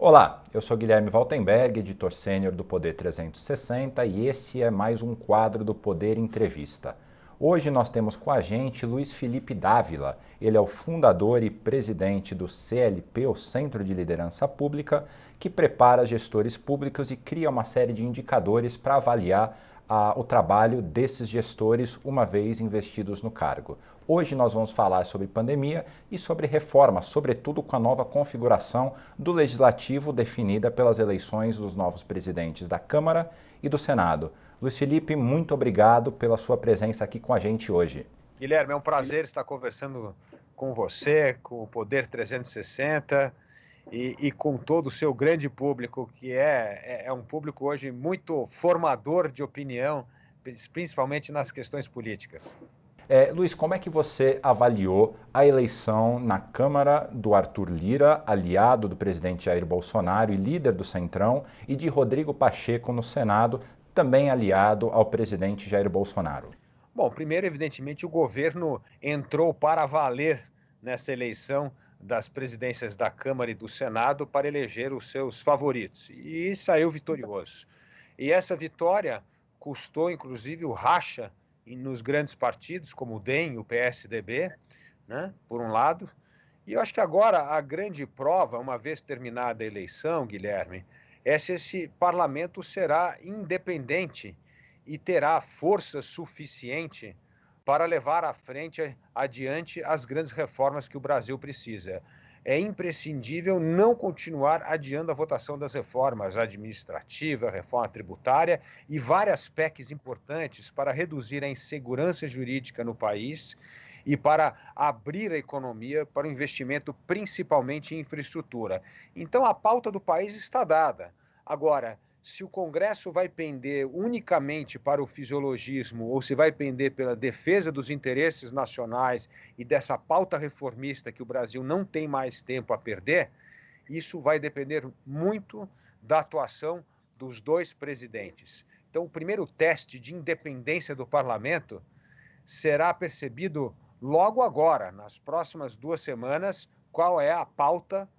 Olá, eu sou Guilherme Valtenberg, editor sênior do Poder 360 e esse é mais um quadro do Poder Entrevista. Hoje nós temos com a gente Luiz Felipe Dávila. Ele é o fundador e presidente do CLP, o Centro de Liderança Pública, que prepara gestores públicos e cria uma série de indicadores para avaliar o trabalho desses gestores uma vez investidos no cargo. Hoje nós vamos falar sobre pandemia e sobre reforma, sobretudo com a nova configuração do Legislativo definida pelas eleições dos novos presidentes da Câmara e do Senado. Luiz Felipe, muito obrigado pela sua presença aqui com a gente hoje. Guilherme, é um prazer estar conversando com você, com o Poder 360 e com todo o seu grande público, que é um público hoje muito formador de opinião, principalmente nas questões políticas. Luiz, como é que você avaliou a eleição na Câmara do Arthur Lira, aliado do presidente Jair Bolsonaro e líder do Centrão, e de Rodrigo Pacheco no Senado, também aliado ao presidente Jair Bolsonaro? Bom, primeiro, evidentemente, o governo entrou para valer nessa eleição das presidências da Câmara e do Senado para eleger os seus favoritos e saiu vitorioso. E essa vitória custou, inclusive, o racha nos grandes partidos, como o DEM e o PSDB, né, por um lado. E eu acho que agora a grande prova, uma vez terminada a eleição, Guilherme, é se esse parlamento será independente e terá força suficiente para levar à frente, adiante, as grandes reformas que o Brasil precisa. É imprescindível não continuar adiando a votação das reformas administrativa, reforma tributária e várias PECs importantes para reduzir a insegurança jurídica no país e para abrir a economia para o investimento, principalmente em infraestrutura. Então, a pauta do país está dada. Agora, se o Congresso vai pender unicamente para o fisiologismo ou se vai pender pela defesa dos interesses nacionais e dessa pauta reformista que o Brasil não tem mais tempo a perder, isso vai depender muito da atuação dos dois presidentes. Então, o primeiro teste de independência do parlamento será percebido logo agora, nas próximas 2 semanas, qual é a pauta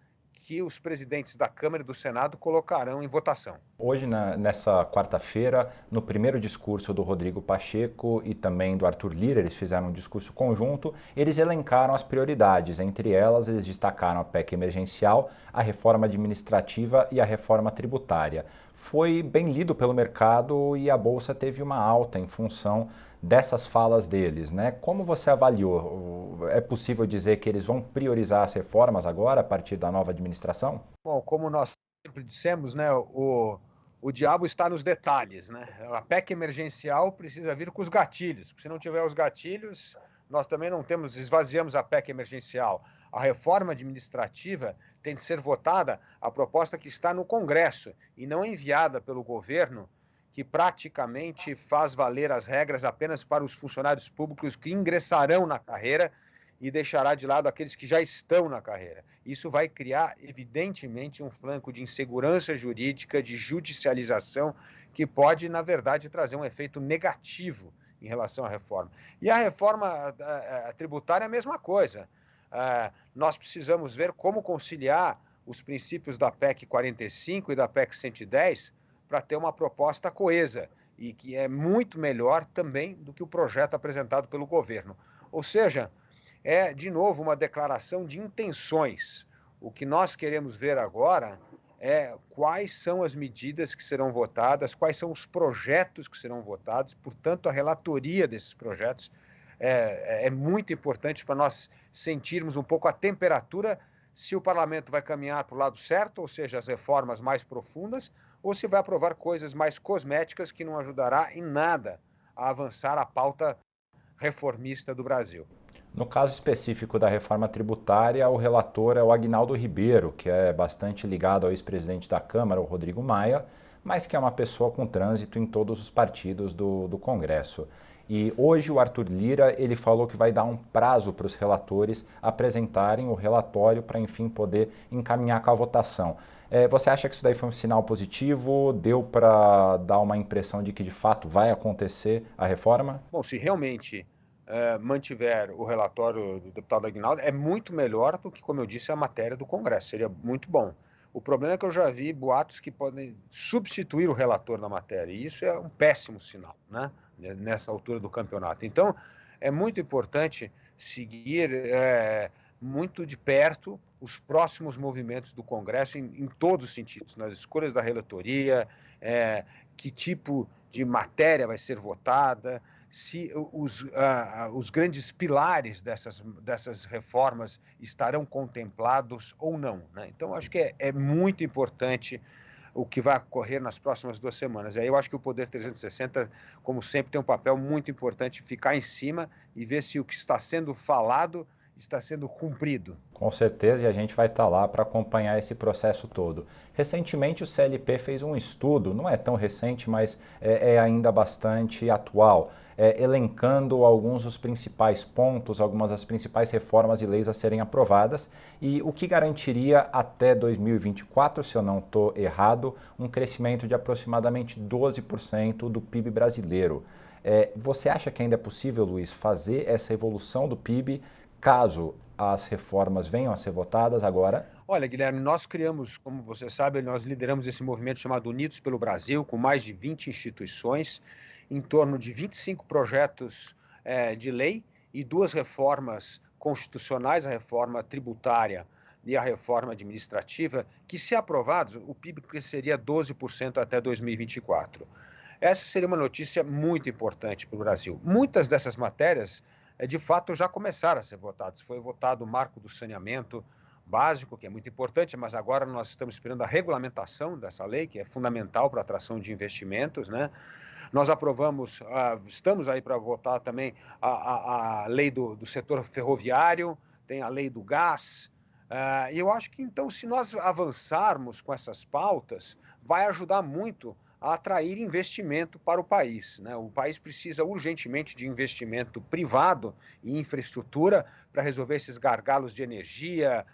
que os presidentes da Câmara e do Senado colocarão em votação. Hoje, nessa quarta-feira, no primeiro discurso do Rodrigo Pacheco e também do Arthur Lira, eles fizeram um discurso conjunto, eles elencaram as prioridades. Entre elas, eles destacaram a PEC emergencial, a reforma administrativa e a reforma tributária. Foi bem lido pelo mercado e a Bolsa teve uma alta em função dessas falas deles, né? Como você avaliou? É possível dizer que eles vão priorizar as reformas agora, a partir da nova administração? Bom, como nós sempre dissemos, né, o diabo está nos detalhes, né? A PEC emergencial precisa vir com os gatilhos, porque se não tiver os gatilhos, nós também não temos, esvaziamos a PEC emergencial. A reforma administrativa tem de ser votada a proposta que está no Congresso e não enviada pelo governo, que praticamente faz valer as regras apenas para os funcionários públicos que ingressarão na carreira e deixará de lado aqueles que já estão na carreira. Isso vai criar, evidentemente, um flanco de insegurança jurídica, de judicialização, que pode, na verdade, trazer um efeito negativo em relação à reforma. E a reforma tributária é a mesma coisa. Nós precisamos ver como conciliar os princípios da PEC 45 e da PEC 110 para ter uma proposta coesa e que é muito melhor também do que o projeto apresentado pelo governo. Ou seja, é, de novo, uma declaração de intenções. O que nós queremos ver agora é quais são as medidas que serão votadas, quais são os projetos que serão votados, portanto, a relatoria desses projetos é muito importante para nós sentirmos um pouco a temperatura se o parlamento vai caminhar para o lado certo, ou seja, as reformas mais profundas, ou se vai aprovar coisas mais cosméticas que não ajudará em nada a avançar a pauta reformista do Brasil. No caso específico da reforma tributária, o relator é o Aguinaldo Ribeiro, que é bastante ligado ao ex-presidente da Câmara, o Rodrigo Maia, mas que é uma pessoa com trânsito em todos os partidos do Congresso. E hoje o Arthur Lira, ele falou que vai dar um prazo para os relatores apresentarem o relatório para, enfim, poder encaminhar com a votação. Você acha que isso daí foi um sinal positivo? Deu para dar uma impressão de que, de fato, vai acontecer a reforma? Bom, se realmente mantiver o relatório do deputado Aguinaldo, é muito melhor do que, como eu disse, a matéria do Congresso. Seria muito bom. O problema é que eu já vi boatos que podem substituir o relator na matéria, e isso é um péssimo sinal, né? Nessa altura do campeonato. Então, é muito importante seguir muito de perto os próximos movimentos do Congresso em todos os sentidos, nas escolhas da relatoria, que tipo de matéria vai ser votada, se os grandes pilares dessas reformas estarão contemplados ou não, né? Então, acho que é muito importante o que vai ocorrer nas próximas 2 semanas. Aí eu acho que o Poder 360, como sempre, tem um papel muito importante, ficar em cima e ver se o que está sendo falado está sendo cumprido. Com certeza, e a gente vai estar lá para acompanhar esse processo todo. Recentemente, o CLP fez um estudo, não é tão recente, mas é ainda bastante atual, elencando alguns dos principais pontos, algumas das principais reformas e leis a serem aprovadas, e o que garantiria até 2024, se eu não estou errado, um crescimento de aproximadamente 12% do PIB brasileiro. Você acha que ainda é possível, Luiz, fazer essa evolução do PIB caso as reformas venham a ser votadas agora? Olha, Guilherme, nós criamos, como você sabe, nós lideramos esse movimento chamado Unidos pelo Brasil, com mais de 20 instituições, em torno de 25 projetos de lei e 2 reformas constitucionais, a reforma tributária e a reforma administrativa, que, se aprovados, o PIB cresceria 12% até 2024. Essa seria uma notícia muito importante para o Brasil. Muitas dessas matérias de fato, já começaram a ser votados. Foi votado o marco do saneamento básico, que é muito importante, mas agora nós estamos esperando a regulamentação dessa lei, que é fundamental para a atração de investimentos, né? Nós aprovamos, estamos aí para votar também a lei do setor ferroviário, tem a lei do gás, e eu acho que, então, se nós avançarmos com essas pautas, vai ajudar muito a atrair investimento para o país, né? O país precisa urgentemente de investimento privado em infraestrutura para resolver esses gargalos de energia,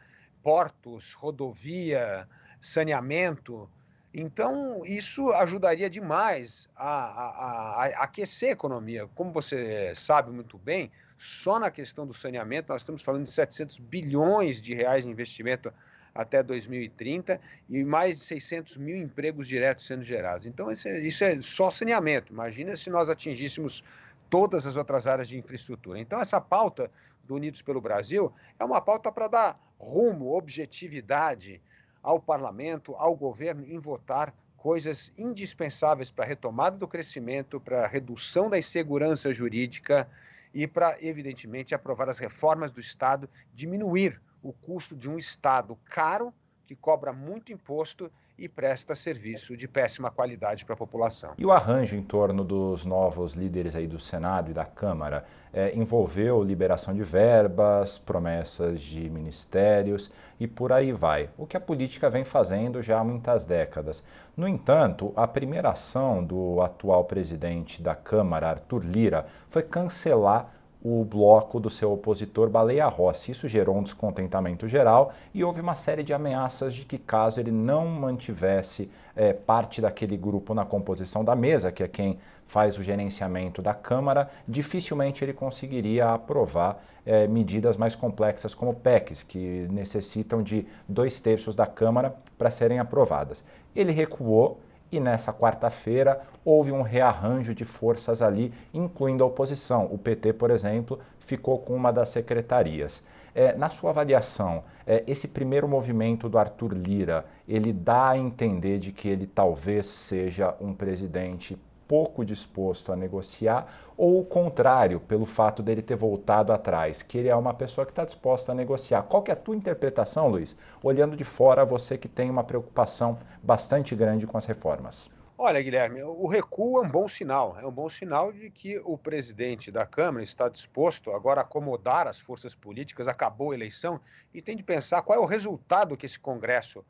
portos, rodovia, saneamento. Então, isso ajudaria demais a aquecer a economia. Como você sabe muito bem, só na questão do saneamento nós estamos falando de 700 bilhões de reais de investimento até 2030 e mais de 600 mil empregos diretos sendo gerados. Então, isso é só saneamento. Imagina se nós atingíssemos todas as outras áreas de infraestrutura. Então, essa pauta do Unidos pelo Brasil é uma pauta para dar rumo, objetividade ao parlamento, ao governo, em votar coisas indispensáveis para a retomada do crescimento, para a redução da insegurança jurídica e para, evidentemente, aprovar as reformas do Estado, diminuir o custo de um Estado caro, que cobra muito imposto e presta serviço de péssima qualidade para a população. E o arranjo em torno dos novos líderes aí do Senado e da Câmara envolveu liberação de verbas, promessas de ministérios e por aí vai, o que a política vem fazendo já há muitas décadas. No entanto, a primeira ação do atual presidente da Câmara, Arthur Lira, foi cancelar o bloco do seu opositor Baleia Rossi. Isso gerou um descontentamento geral e houve uma série de ameaças de que, caso ele não mantivesse parte daquele grupo na composição da mesa, que é quem faz o gerenciamento da Câmara, dificilmente ele conseguiria aprovar medidas mais complexas como PECs, que necessitam de 2/3 da Câmara para serem aprovadas. Ele recuou. E nessa quarta-feira houve um rearranjo de forças ali, incluindo a oposição. O PT, por exemplo, ficou com uma das secretarias. Na sua avaliação, esse primeiro movimento do Arthur Lira, ele dá a entender de que ele talvez seja um presidente pouco disposto a negociar, ou o contrário, pelo fato dele ter voltado atrás, que ele é uma pessoa que está disposta a negociar? Qual que é a tua interpretação, Luiz? Olhando de fora, você que tem uma preocupação bastante grande com as reformas. Olha, Guilherme, o recuo é um bom sinal de que o presidente da Câmara está disposto agora a acomodar as forças políticas, acabou a eleição, e tem de pensar qual é o resultado que esse Congresso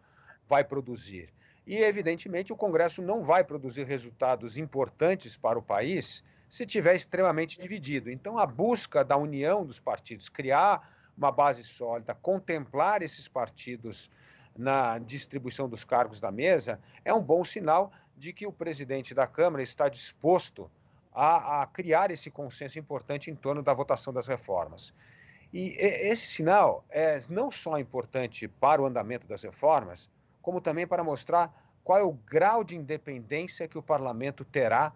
vai produzir. E, evidentemente, o Congresso não vai produzir resultados importantes para o país se estiver extremamente dividido. Então, a busca da união dos partidos, criar uma base sólida, contemplar esses partidos na distribuição dos cargos da mesa, é um bom sinal de que o presidente da Câmara está disposto a criar esse consenso importante em torno da votação das reformas. E esse sinal é não só importante para o andamento das reformas, como também para mostrar qual é o grau de independência que o parlamento terá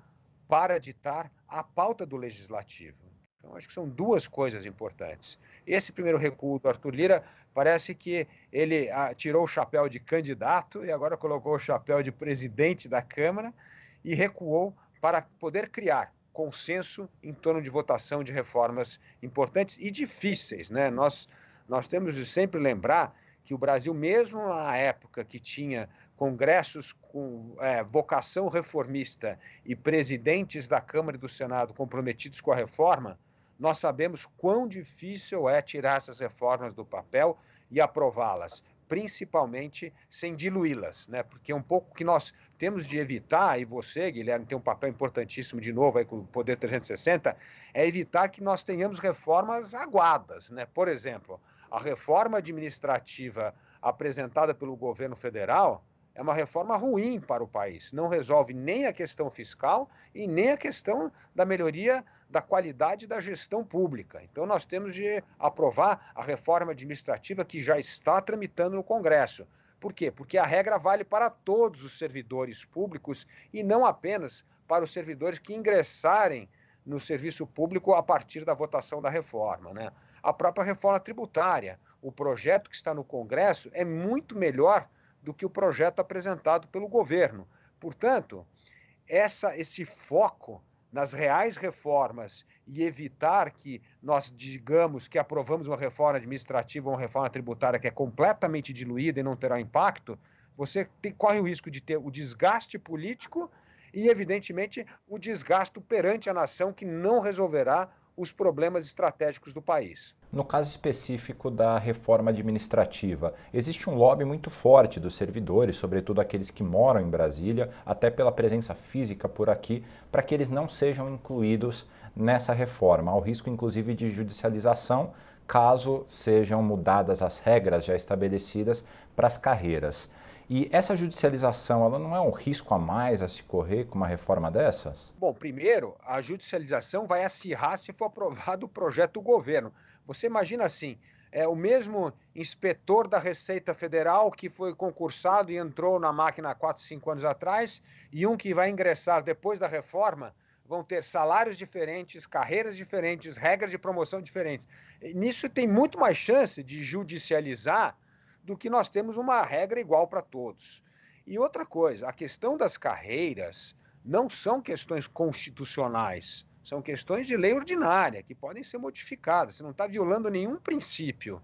para ditar a pauta do legislativo. Então, acho que são duas coisas importantes. Esse primeiro recuo do Arthur Lira parece que ele tirou o chapéu de candidato e agora colocou o chapéu de presidente da Câmara e recuou para poder criar consenso em torno de votação de reformas importantes e difíceis, né? Nós temos de sempre lembrar que o Brasil, mesmo na época que tinha congressos com vocação reformista e presidentes da Câmara e do Senado comprometidos com a reforma, nós sabemos quão difícil é tirar essas reformas do papel e aprová-las, principalmente sem diluí-las, né? Porque um pouco que nós temos de evitar, e você, Guilherme, tem um papel importantíssimo de novo aí com o Poder 360, é evitar que nós tenhamos reformas aguadas, né? Por exemplo, a reforma administrativa apresentada pelo governo federal é uma reforma ruim para o país. Não resolve nem a questão fiscal e nem a questão da melhoria da qualidade da gestão pública. Então, nós temos de aprovar a reforma administrativa que já está tramitando no Congresso. Por quê? Porque a regra vale para todos os servidores públicos e não apenas para os servidores que ingressarem no serviço público a partir da votação da reforma, né? A própria reforma tributária, o projeto que está no Congresso é muito melhor do que o projeto apresentado pelo governo. Portanto, esse foco nas reais reformas e evitar que nós digamos que aprovamos uma reforma administrativa ou uma reforma tributária que é completamente diluída e não terá impacto, você corre o risco de ter o desgaste político e, evidentemente, o desgaste perante a nação que não resolverá os problemas estratégicos do país. No caso específico da reforma administrativa, existe um lobby muito forte dos servidores, sobretudo aqueles que moram em Brasília, até pela presença física por aqui, para que eles não sejam incluídos nessa reforma. Há o risco, inclusive, de judicialização, caso sejam mudadas as regras já estabelecidas para as carreiras. E essa judicialização, ela não é um risco a mais a se correr com uma reforma dessas? Bom, primeiro, a judicialização vai acirrar se for aprovado o projeto do governo. Você imagina assim, o mesmo inspetor da Receita Federal que foi concursado e entrou na máquina há 4, 5 anos atrás, e um que vai ingressar depois da reforma, vão ter salários diferentes, carreiras diferentes, regras de promoção diferentes. Nisso tem muito mais chance de judicializar do que nós temos uma regra igual para todos. E outra coisa, a questão das carreiras não são questões constitucionais, são questões de lei ordinária, que podem ser modificadas, você não está violando nenhum princípio.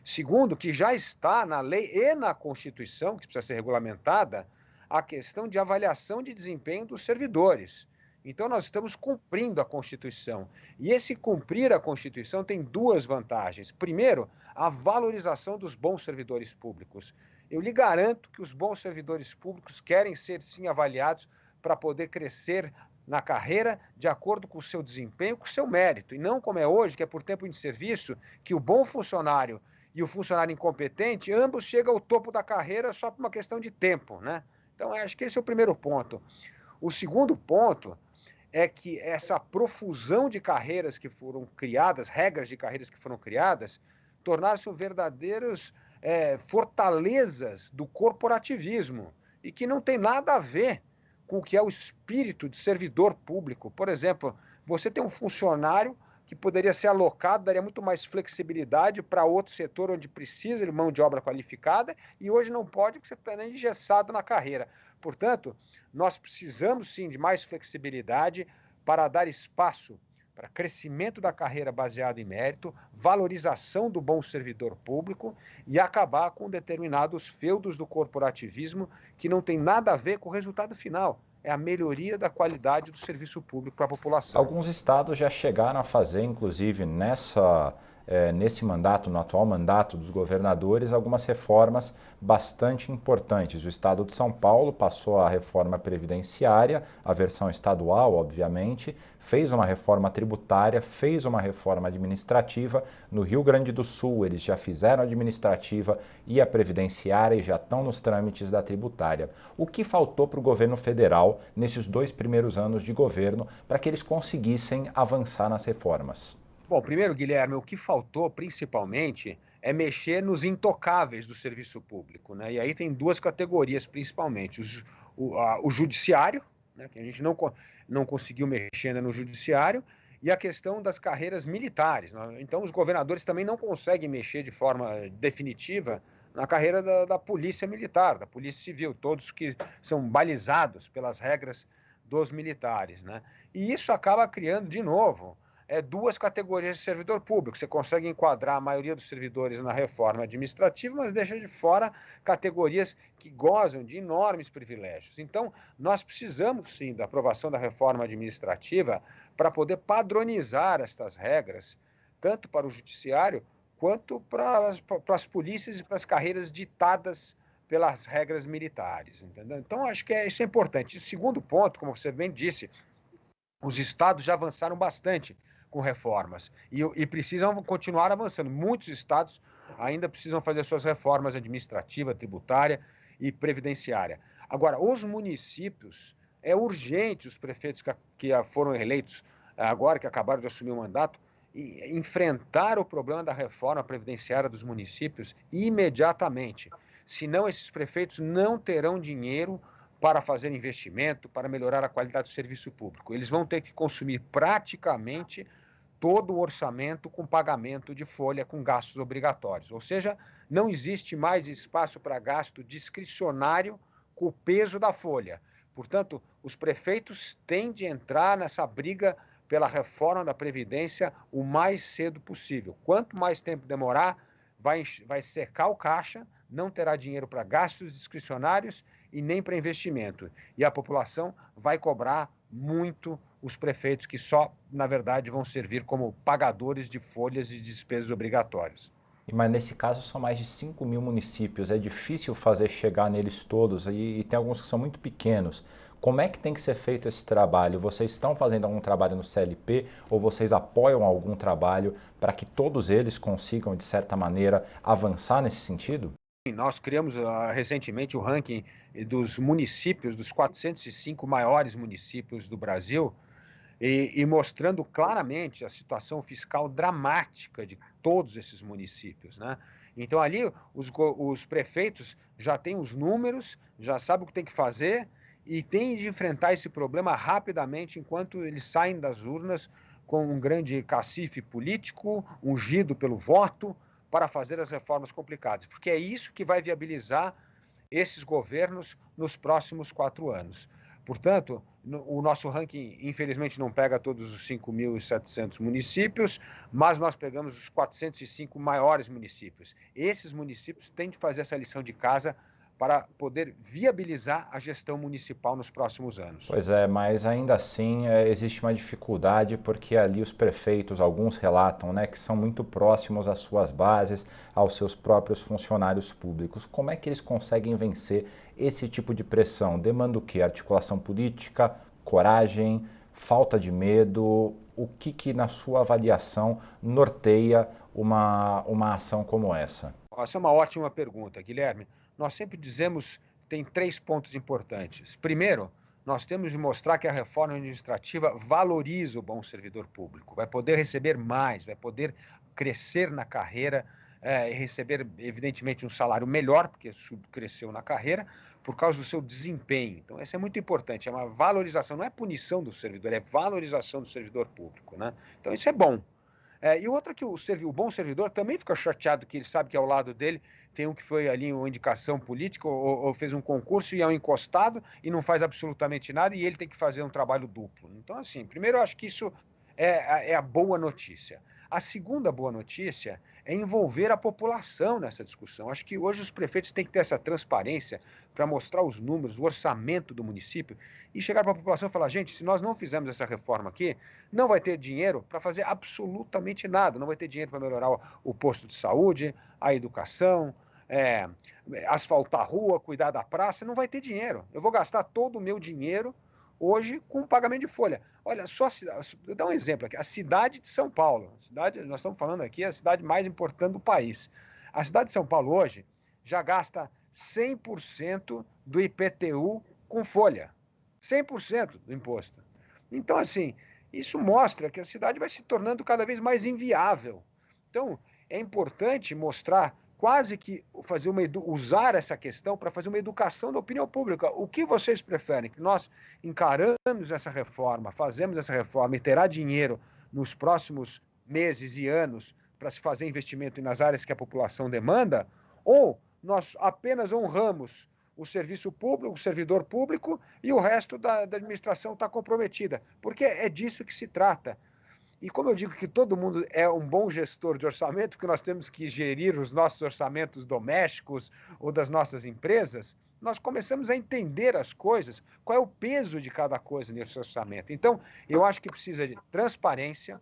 Segundo, que já está na lei e na Constituição, que precisa ser regulamentada, a questão de avaliação de desempenho dos servidores. Então, nós estamos cumprindo a Constituição. E esse cumprir a Constituição tem duas vantagens. Primeiro, a valorização dos bons servidores públicos. Eu lhe garanto que os bons servidores públicos querem ser, sim, avaliados para poder crescer na carreira de acordo com o seu desempenho, com o seu mérito. E não como é hoje, que é por tempo de serviço, que o bom funcionário e o funcionário incompetente, ambos chegam ao topo da carreira só por uma questão de tempo, né? Então, acho que esse é o primeiro ponto. O segundo ponto é que essa profusão de carreiras que foram criadas, regras de carreiras que foram criadas, tornaram-se verdadeiros fortalezas do corporativismo e que não tem nada a ver com o que é o espírito de servidor público. Por exemplo, você tem um funcionário que poderia ser alocado, daria muito mais flexibilidade para outro setor onde precisa de mão de obra qualificada e hoje não pode porque você está engessado na carreira. Portanto, nós precisamos sim de mais flexibilidade para dar espaço para crescimento da carreira baseado em mérito, valorização do bom servidor público e acabar com determinados feudos do corporativismo que não tem nada a ver com o resultado final. É a melhoria da qualidade do serviço público para a população. Alguns estados já chegaram a fazer, inclusive nesse mandato, no atual mandato dos governadores, algumas reformas bastante importantes. O estado de São Paulo passou a reforma previdenciária, a versão estadual, obviamente, fez uma reforma tributária, fez uma reforma administrativa. No Rio Grande do Sul, eles já fizeram a administrativa e a previdenciária e já estão nos trâmites da tributária. O que faltou para o governo federal nesses 2 primeiros anos de governo para que eles conseguissem avançar nas reformas? Bom, primeiro, Guilherme, o que faltou principalmente é mexer nos intocáveis do serviço público, né? E aí tem duas categorias principalmente: o judiciário, né, que a gente não conseguiu mexer ainda no judiciário, e a questão das carreiras militares, né? Então, os governadores também não conseguem mexer de forma definitiva na carreira da polícia militar, da polícia civil, todos que são balizados pelas regras dos militares, né? E isso acaba criando, de novo, duas categorias de servidor público. Você consegue enquadrar a maioria dos servidores na reforma administrativa, mas deixa de fora categorias que gozam de enormes privilégios. Então, nós precisamos, sim, da aprovação da reforma administrativa para poder padronizar estas regras, tanto para o judiciário quanto para as polícias e para as carreiras ditadas pelas regras militares, entendeu? Então, acho que isso é importante. E o segundo ponto, como você bem disse, os estados já avançaram bastante com reformas e precisam continuar avançando. Muitos estados ainda precisam fazer suas reformas administrativa, tributária e previdenciária. Agora, os municípios, é urgente os prefeitos que foram eleitos agora, que acabaram de assumir o mandato, enfrentar o problema da reforma previdenciária dos municípios imediatamente. Senão, esses prefeitos não terão dinheiro para fazer investimento, para melhorar a qualidade do serviço público. Eles vão ter que consumir praticamente todo o orçamento com pagamento de folha, com gastos obrigatórios. Ou seja, não existe mais espaço para gasto discricionário com o peso da folha. Portanto, os prefeitos têm de entrar nessa briga pela reforma da Previdência o mais cedo possível. Quanto mais tempo demorar, vai secar o caixa, não terá dinheiro para gastos discricionários e nem para investimento. E a população vai cobrar muito os prefeitos que só, na verdade, vão servir como pagadores de folhas e despesas obrigatórias. Mas nesse caso são mais de 5 mil municípios, é difícil fazer chegar neles todos e tem alguns que são muito pequenos. Como é que tem que ser feito esse trabalho? Vocês estão fazendo algum trabalho no CLP ou vocês apoiam algum trabalho para que todos eles consigam, de certa maneira, avançar nesse sentido? Nós criamos recentemente o ranking dos municípios, dos 405 maiores municípios do Brasil, e mostrando claramente a situação fiscal dramática de todos esses municípios, né? Então, ali, os prefeitos já têm os números, já sabem o que tem que fazer e têm de enfrentar esse problema rapidamente enquanto eles saem das urnas com um grande cacife político, ungido pelo voto, para fazer as reformas complicadas, porque é isso que vai viabilizar esses governos nos próximos 4 anos. Portanto, o nosso ranking, infelizmente, não pega todos os 5.700 municípios, mas nós pegamos os 405 maiores municípios. Esses municípios têm de fazer essa lição de casa para poder viabilizar a gestão municipal nos próximos anos. Pois é, mas ainda assim existe uma dificuldade porque ali os prefeitos, alguns relatam, né, que são muito próximos às suas bases, aos seus próprios funcionários públicos. Como é que eles conseguem vencer esse tipo de pressão? Demanda o quê? Articulação política, coragem, falta de medo? O que na sua avaliação norteia uma ação como essa? Essa é uma ótima pergunta, Guilherme. Nós sempre dizemos que tem 3 pontos importantes. Primeiro, nós temos de mostrar que a reforma administrativa valoriza o bom servidor público, vai poder receber mais, vai poder crescer na carreira e receber, evidentemente, um salário melhor, porque cresceu na carreira, por causa do seu desempenho. Então, isso é muito importante, é uma valorização, não é punição do servidor, é valorização do servidor público, né? Então, isso é bom. E outra que o bom servidor também fica chateado que ele sabe que ao lado dele tem um que foi ali uma indicação política ou fez um concurso e é um encostado e não faz absolutamente nada e ele tem que fazer um trabalho duplo. Então, assim, primeiro eu acho que isso é a boa notícia. A segunda boa notícia é envolver a população nessa discussão. Acho que hoje os prefeitos têm que ter essa transparência para mostrar os números, o orçamento do município e chegar para a população e falar, gente, se nós não fizermos essa reforma aqui, não vai ter dinheiro para fazer absolutamente nada. Não vai ter dinheiro para melhorar o posto de saúde, a educação, asfaltar a rua, cuidar da praça, não vai ter dinheiro. Eu vou gastar todo o meu dinheiro hoje com pagamento de folha. Olha, vou dar um exemplo aqui, a cidade de São Paulo, nós estamos falando aqui, a cidade mais importante do país. A cidade de São Paulo hoje já gasta 100% do IPTU com folha, 100% do imposto. Então, assim, isso mostra que a cidade vai se tornando cada vez mais inviável. Então, é importante mostrar, quase que usar essa questão para fazer uma educação da opinião pública. O que vocês preferem? Que nós encaramos essa reforma, fazemos essa reforma e terá dinheiro nos próximos meses e anos para se fazer investimento nas áreas que a população demanda? Ou nós apenas honramos o serviço público, o servidor público, e o resto da administração está comprometida? Porque é disso que se trata. E como eu digo que todo mundo é um bom gestor de orçamento, porque nós temos que gerir os nossos orçamentos domésticos ou das nossas empresas, nós começamos a entender as coisas, qual é o peso de cada coisa nesse orçamento. Então, eu acho que precisa de transparência,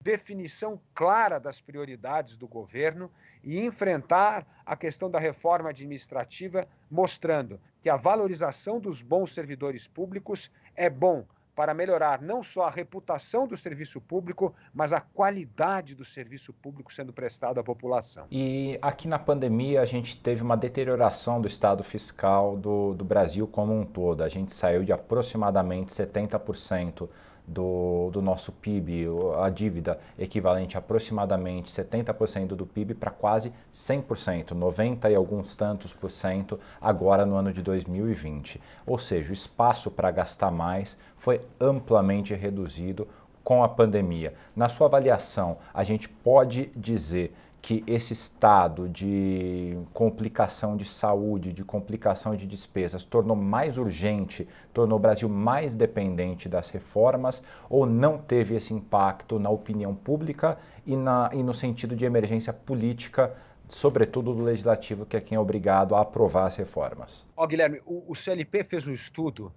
definição clara das prioridades do governo e enfrentar a questão da reforma administrativa, mostrando que a valorização dos bons servidores públicos é bom para melhorar não só a reputação do serviço público, mas a qualidade do serviço público sendo prestado à população. E aqui na pandemia a gente teve uma deterioração do estado fiscal do Brasil como um todo. A gente saiu de aproximadamente 70% do nosso PIB, a dívida equivalente a aproximadamente 70% do PIB para quase 100%, 90 e alguns tantos por cento agora no ano de 2020. Ou seja, o espaço para gastar mais foi amplamente reduzido com a pandemia. Na sua avaliação, a gente pode dizer que esse estado de complicação de saúde, de complicação de despesas, tornou mais urgente, tornou o Brasil mais dependente das reformas, ou não teve esse impacto na opinião pública e no sentido de emergência política, sobretudo do Legislativo, que é quem é obrigado a aprovar as reformas? Guilherme, o CLP fez um estudo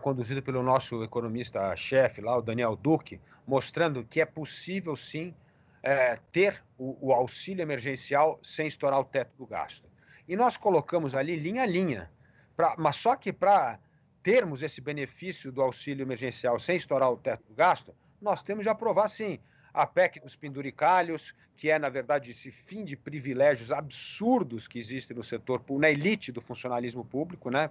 conduzido pelo nosso economista-chefe lá, o Daniel Duque, mostrando que é possível, sim, ter o auxílio emergencial sem estourar o teto do gasto. E nós colocamos ali linha a linha, mas só que para termos esse benefício do auxílio emergencial sem estourar o teto do gasto, nós temos de aprovar, sim, a PEC dos penduricalhos, que é, na verdade, esse fim de privilégios absurdos que existem no setor público, na elite do funcionalismo público, né?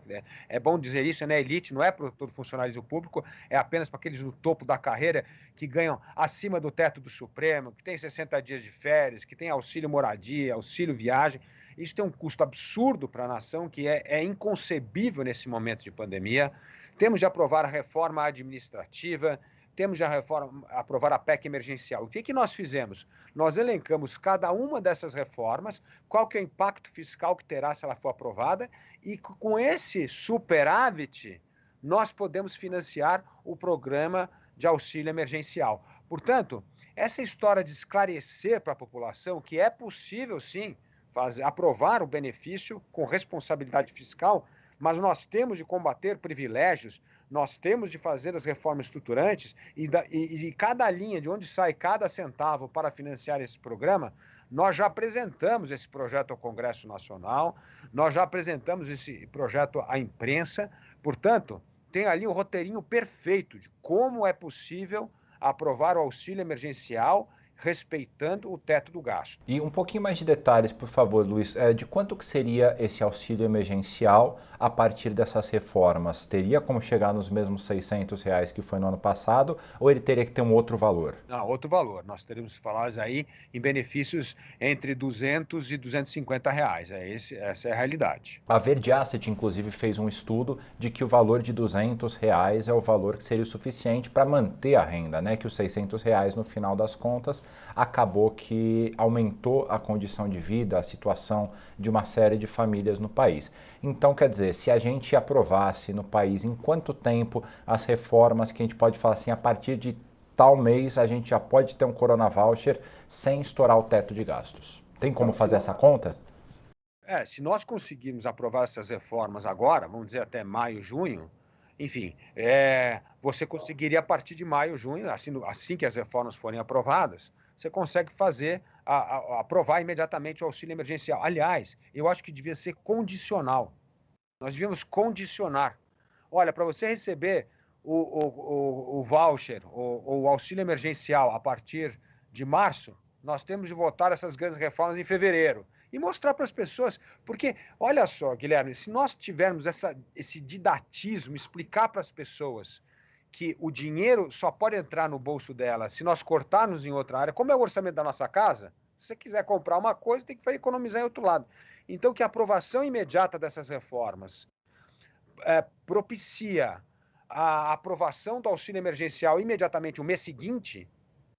É bom dizer isso, é na elite, não é para todo funcionalismo público, é apenas para aqueles no topo da carreira que ganham acima do teto do Supremo, que tem 60 dias de férias, que tem auxílio moradia, auxílio viagem. Isso tem um custo absurdo para a nação, que é inconcebível nesse momento de pandemia. Temos de aprovar a reforma administrativa, temos de aprovar a PEC emergencial. O que nós fizemos? Nós elencamos cada uma dessas reformas, qual que é o impacto fiscal que terá se ela for aprovada, e com esse superávit, nós podemos financiar o programa de auxílio emergencial. Portanto, essa história de esclarecer para a população que é possível, sim, aprovar o benefício com responsabilidade fiscal, mas nós temos de combater privilégios, nós temos de fazer as reformas estruturantes e cada linha, de onde sai cada centavo para financiar esse programa, nós já apresentamos esse projeto ao Congresso Nacional, nós já apresentamos esse projeto à imprensa, portanto, tem ali um roteirinho perfeito de como é possível aprovar o auxílio emergencial respeitando o teto do gasto. E um pouquinho mais de detalhes, por favor, Luiz, de quanto que seria esse auxílio emergencial a partir dessas reformas? Teria como chegar nos mesmos R$600 que foi no ano passado, ou ele teria que ter um outro valor? Não, outro valor. Nós teríamos que falar aí em benefícios entre R$200 e R$250. Essa é a realidade. A Verde Asset, inclusive, fez um estudo de que o valor de R$200 é o valor que seria o suficiente para manter a renda, né? Que os R$600, no final das contas, acabou que aumentou a condição de vida, a situação de uma série de famílias no país. Então, quer dizer, se a gente aprovasse no país em quanto tempo as reformas que a gente pode falar assim, a partir de tal mês a gente já pode ter um Corona Voucher sem estourar o teto de gastos? Tem como fazer essa conta? Se nós conseguirmos aprovar essas reformas agora, vamos dizer até maio, junho, enfim, você conseguiria a partir de maio, junho, assim que as reformas forem aprovadas, você consegue aprovar imediatamente o auxílio emergencial. Aliás, eu acho que devia ser condicional. Nós devíamos condicionar. Olha, para você receber o voucher, o auxílio emergencial a partir de março, nós temos de votar essas grandes reformas em fevereiro. E mostrar para as pessoas, porque, olha só, Guilherme, se nós tivermos esse didatismo, explicar para as pessoas que o dinheiro só pode entrar no bolso dela se nós cortarmos em outra área, como é o orçamento da nossa casa, Se você quiser comprar uma coisa, tem que economizar em outro lado. Então, que a aprovação imediata dessas reformas propicia a aprovação do auxílio emergencial imediatamente o mês seguinte,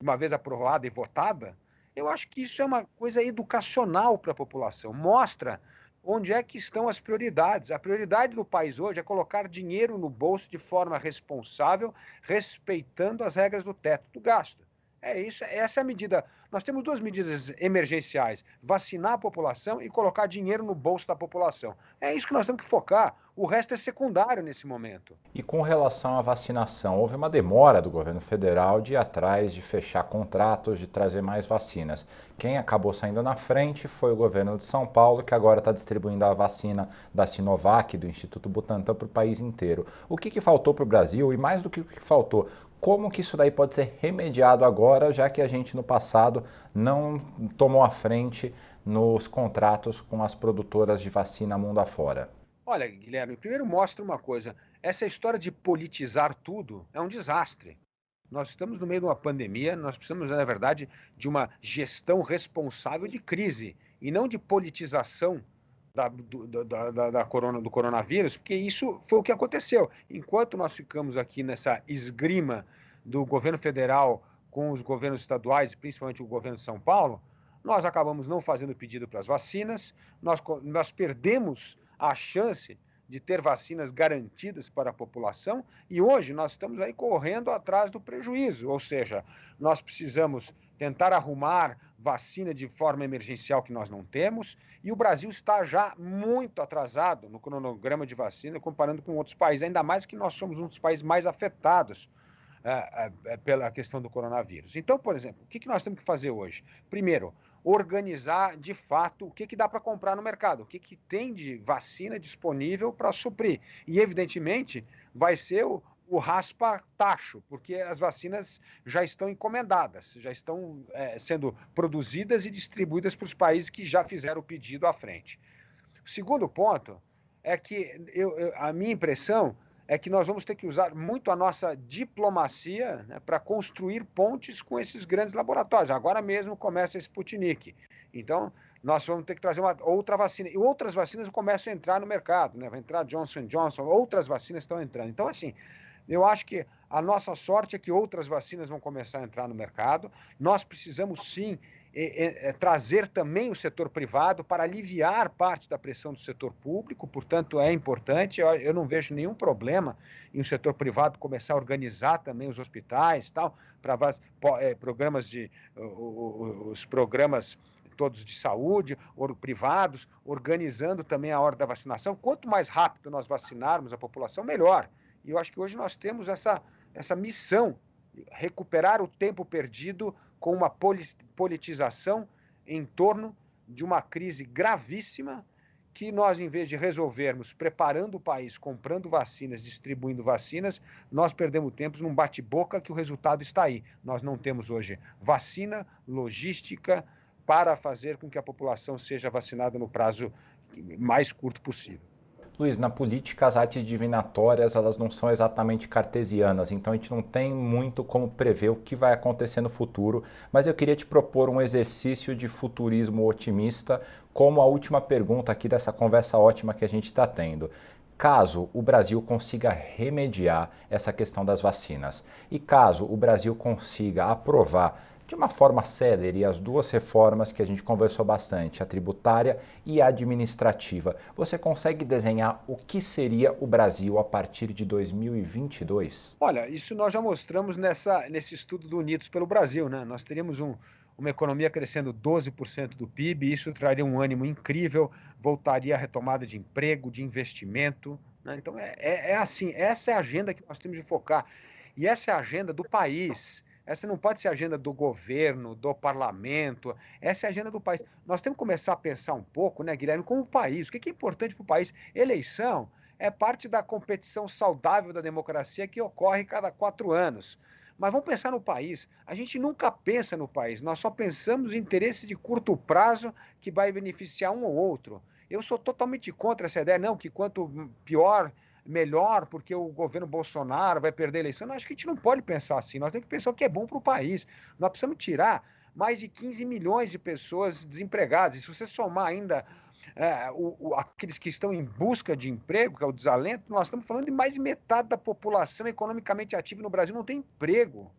uma vez aprovada e votada, eu acho que isso é uma coisa educacional para a população. Mostra onde é que estão as prioridades. A prioridade do país hoje é colocar dinheiro no bolso de forma responsável, respeitando as regras do teto do gasto. É isso, essa é a medida. Nós temos duas medidas emergenciais: vacinar a população e colocar dinheiro no bolso da população. É isso que nós temos que focar. O resto é secundário nesse momento. E com relação à vacinação, houve uma demora do governo federal de ir atrás, de fechar contratos, de trazer mais vacinas. Quem acabou saindo na frente foi o governo de São Paulo, que agora está distribuindo a vacina da Sinovac, do Instituto Butantan, para o país inteiro. O que faltou para o Brasil? E mais do que o que faltou, como que isso daí pode ser remediado agora, já que a gente no passado não tomou a frente nos contratos com as produtoras de vacina mundo afora? Olha, Guilherme, primeiro mostra uma coisa: essa história de politizar tudo é um desastre. Nós estamos no meio de uma pandemia, nós precisamos, na verdade, de uma gestão responsável de crise e não de politização do coronavírus, porque isso foi o que aconteceu. Enquanto nós ficamos aqui nessa esgrima do governo federal com os governos estaduais, principalmente o governo de São Paulo, nós acabamos não fazendo pedido para as vacinas, nós perdemos a chance de ter vacinas garantidas para a população e hoje nós estamos aí correndo atrás do prejuízo, ou seja, nós precisamos tentar arrumar vacina de forma emergencial que nós não temos e o Brasil está já muito atrasado no cronograma de vacina comparando com outros países, ainda mais que nós somos um dos países mais afetados pela questão do coronavírus. Então, por exemplo, o que nós temos que fazer hoje? Primeiro, organizar de fato o que dá para comprar no mercado, o que tem de vacina disponível para suprir. E, evidentemente, vai ser o raspa-tacho, porque as vacinas já estão encomendadas, já estão sendo produzidas e distribuídas para os países que já fizeram o pedido à frente. O segundo ponto é que a minha impressão é que nós vamos ter que usar muito a nossa diplomacia, né, para construir pontes com esses grandes laboratórios. Agora mesmo começa a Sputnik. Então, nós vamos ter que trazer uma outra vacina. E outras vacinas começam a entrar no mercado, né? Vai entrar Johnson & Johnson, outras vacinas estão entrando. Então, assim, eu acho que a nossa sorte é que outras vacinas vão começar a entrar no mercado. Nós precisamos, sim, trazer também o setor privado para aliviar parte da pressão do setor público, portanto é importante, eu não vejo nenhum problema em o setor privado começar a organizar também os hospitais, tal, para programas os programas todos de saúde, ou privados, organizando também a hora da vacinação. Quanto mais rápido nós vacinarmos a população, melhor. E eu acho que hoje nós temos essa missão, recuperar o tempo perdido com uma politização em torno de uma crise gravíssima que nós, em vez de resolvermos preparando o país, comprando vacinas, distribuindo vacinas, nós perdemos tempo num bate-boca que o resultado está aí. Nós não temos hoje vacina, logística para fazer com que a população seja vacinada no prazo mais curto possível. Luiz, na política as artes divinatórias elas não são exatamente cartesianas, então a gente não tem muito como prever o que vai acontecer no futuro, mas eu queria te propor um exercício de futurismo otimista, como a última pergunta aqui dessa conversa ótima que a gente está tendo. Caso o Brasil consiga remediar essa questão das vacinas e caso o Brasil consiga aprovar de uma forma célere as duas reformas que a gente conversou bastante, a tributária e a administrativa, você consegue desenhar o que seria o Brasil a partir de 2022? Olha, isso nós já mostramos nesse estudo do Unidos pelo Brasil, né? Nós teríamos uma economia crescendo 12% do PIB, isso traria um ânimo incrível, voltaria à retomada de emprego, de investimento, né? Então é assim, essa é a agenda que nós temos de focar. E essa é a agenda do país. Essa não pode ser a agenda do governo, do parlamento, essa é a agenda do país. Nós temos que começar a pensar um pouco, né, Guilherme, como país. O que é importante para o país? Eleição é parte da competição saudável da democracia que ocorre cada 4 anos. Mas vamos pensar no país. A gente nunca pensa no país, nós só pensamos em interesse de curto prazo que vai beneficiar um ou outro. Eu sou totalmente contra essa ideia, não, que quanto pior, melhor, porque o governo Bolsonaro vai perder a eleição. Não, acho que a gente não pode pensar assim. Nós temos que pensar o que é bom para o país. Nós precisamos tirar mais de 15 milhões de pessoas desempregadas. E se você somar ainda aqueles que estão em busca de emprego, que é o desalento, nós estamos falando de mais de metade da população economicamente ativa no Brasil não tem emprego.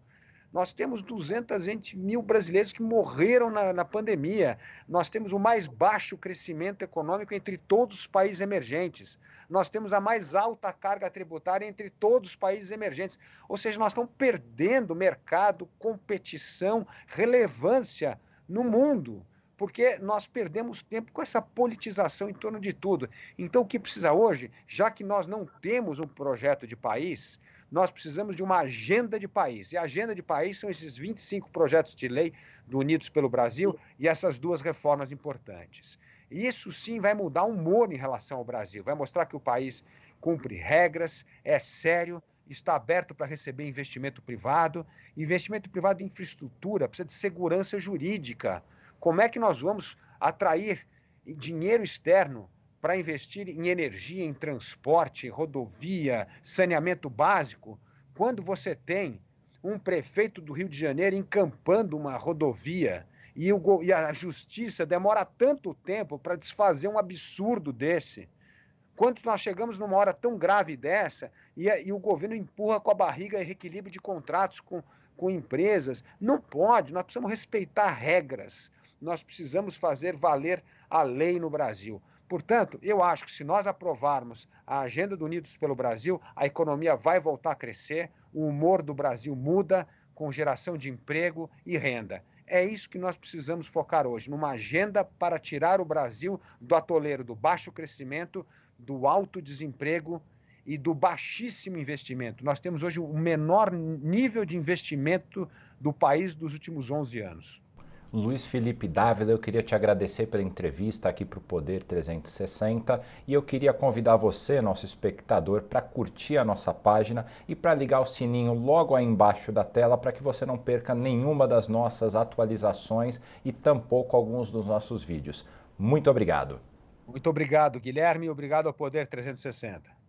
Nós temos 220 mil brasileiros que morreram na pandemia. Nós temos o mais baixo crescimento econômico entre todos os países emergentes. Nós temos a mais alta carga tributária entre todos os países emergentes. Ou seja, nós estamos perdendo mercado, competição, relevância no mundo, porque nós perdemos tempo com essa politização em torno de tudo. Então, o que precisa hoje, já que nós não temos um projeto de país, nós precisamos de uma agenda de país. E a agenda de país são esses 25 projetos de lei do Unidos pelo Brasil e essas duas reformas importantes. E isso sim vai mudar o humor em relação ao Brasil, vai mostrar que o país cumpre regras, é sério, está aberto para receber investimento privado em infraestrutura, precisa de segurança jurídica. Como é que nós vamos atrair dinheiro externo para investir em energia, em transporte, rodovia, saneamento básico, quando você tem um prefeito do Rio de Janeiro encampando uma rodovia e a justiça demora tanto tempo para desfazer um absurdo desse? Quando nós chegamos numa hora tão grave dessa e o governo empurra com a barriga reequilíbrio de contratos com empresas, não pode, nós precisamos respeitar regras, nós precisamos fazer valer a lei no Brasil. Portanto, eu acho que se nós aprovarmos a agenda do Unidos pelo Brasil, a economia vai voltar a crescer, o humor do Brasil muda, com geração de emprego e renda. É isso que nós precisamos focar hoje, numa agenda para tirar o Brasil do atoleiro do baixo crescimento, do alto desemprego e do baixíssimo investimento. Nós temos hoje o menor nível de investimento do país dos últimos 11 anos. Luiz Felipe Dávila, eu queria te agradecer pela entrevista aqui para o Poder 360 e eu queria convidar você, nosso espectador, para curtir a nossa página e para ligar o sininho logo aí embaixo da tela para que você não perca nenhuma das nossas atualizações e tampouco alguns dos nossos vídeos. Muito obrigado. Muito obrigado, Guilherme, e obrigado ao Poder 360.